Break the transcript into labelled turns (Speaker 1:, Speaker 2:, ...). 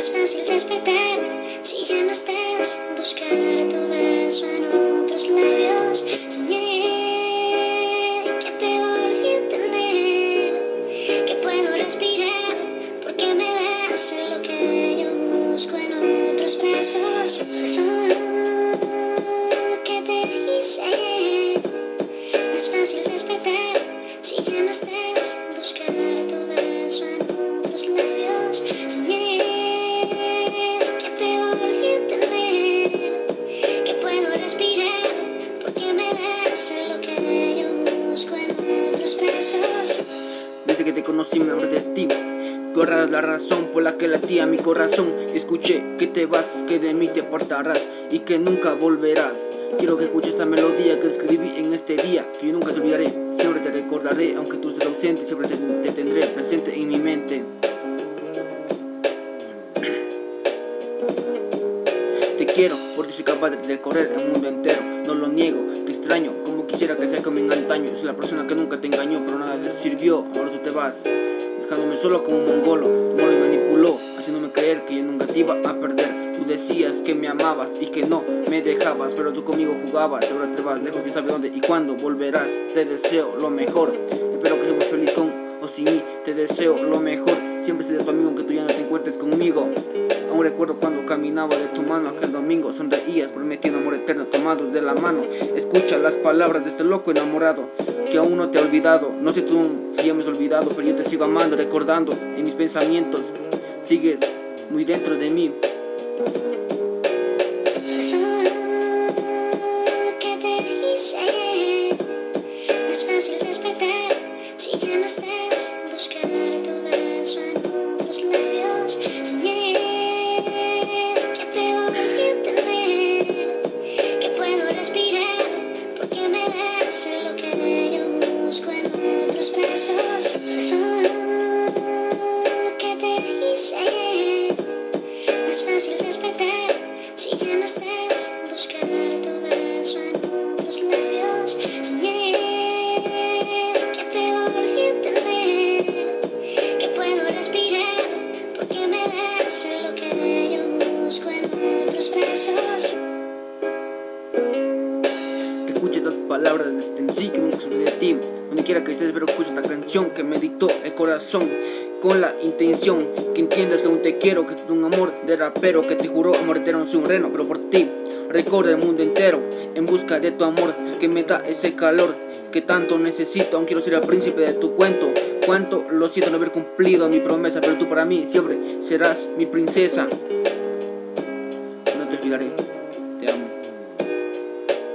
Speaker 1: es fácil despertar si ya no estás. Buscar tu beso en otros labios. Soñé que te volví a tener, que puedo respirar porque me das lo que yo busco en otros brazos. Perdón lo que te hice. No es fácil despertar si ya no estás. Buscar tu beso en otros labios. Soñé que te volví a tener, que puedo respirar porque me das lo que yo busco en otros brazos.
Speaker 2: Desde que te conocí me enamoré de ti. Tú eras la razón por la que latía mi corazón. Escuché que te vas, que de mí te apartarás y que nunca volverás. Quiero que escuches esta melodía que escribí en este día, que yo nunca te olvidaré, siempre te recordaré. Aunque tú estés ausente, siempre te tendré presente en mi mente. Te quiero, porque soy capaz de recorrer el mundo entero. No lo niego, te extraño, como quisiera que sea como en antaño. Soy la persona que nunca te engañó, pero nada te sirvió. Ahora tú te vas, dejándome solo como un mongolo. Tu amor me manipuló, haciéndome creer que yo nunca te iba a perder. Tú decías que me amabas y que no me dejabas, pero tú conmigo jugabas. Ahora te vas lejos, quién sabe dónde y cuándo volverás. Te deseo lo mejor, espero que seas feliz con o sin mí. Te deseo lo mejor, siempre seré tu amigo aunque tú ya no te encuentres conmigo. Aún recuerdo cuando caminaba de tu mano aquel domingo. Sonreías prometiendo amor eterno, tomados de la mano. Escucha las palabras de este loco enamorado que aún no te ha olvidado. No sé tú si ya me has olvidado, pero yo te sigo amando, recordando en mis pensamientos. Sigues muy dentro de mí.
Speaker 1: ¿Qué te hice? No es fácil despertar si ya no estás. Buscar tu beso en otros labios. Soñé que te volví a tener, que puedo respirar porque me das lo que yo busco en otros brazos. Perdón lo que te hice. No es fácil despertar si ya no estás. Buscar tu beso en otros labios. Soñé que te volví a tener, que puedo respirar porque me das lo que yo busco en otros brazos.
Speaker 2: Escucha estas palabras de en sí que nunca se olvide de ti. Donde quiera que estés, pero escucha esta canción que me dictó el corazón, con la intención que entiendas que aún te quiero, que es un amor de rapero que te juró amor eterno. Soy un reno, pero por ti recorre el mundo entero en busca de tu amor que me da ese calor que tanto necesito. Aún quiero ser el príncipe de tu cuento. Cuánto lo siento no haber cumplido mi promesa, pero tú para mí siempre serás mi princesa. No te olvidaré, te amo.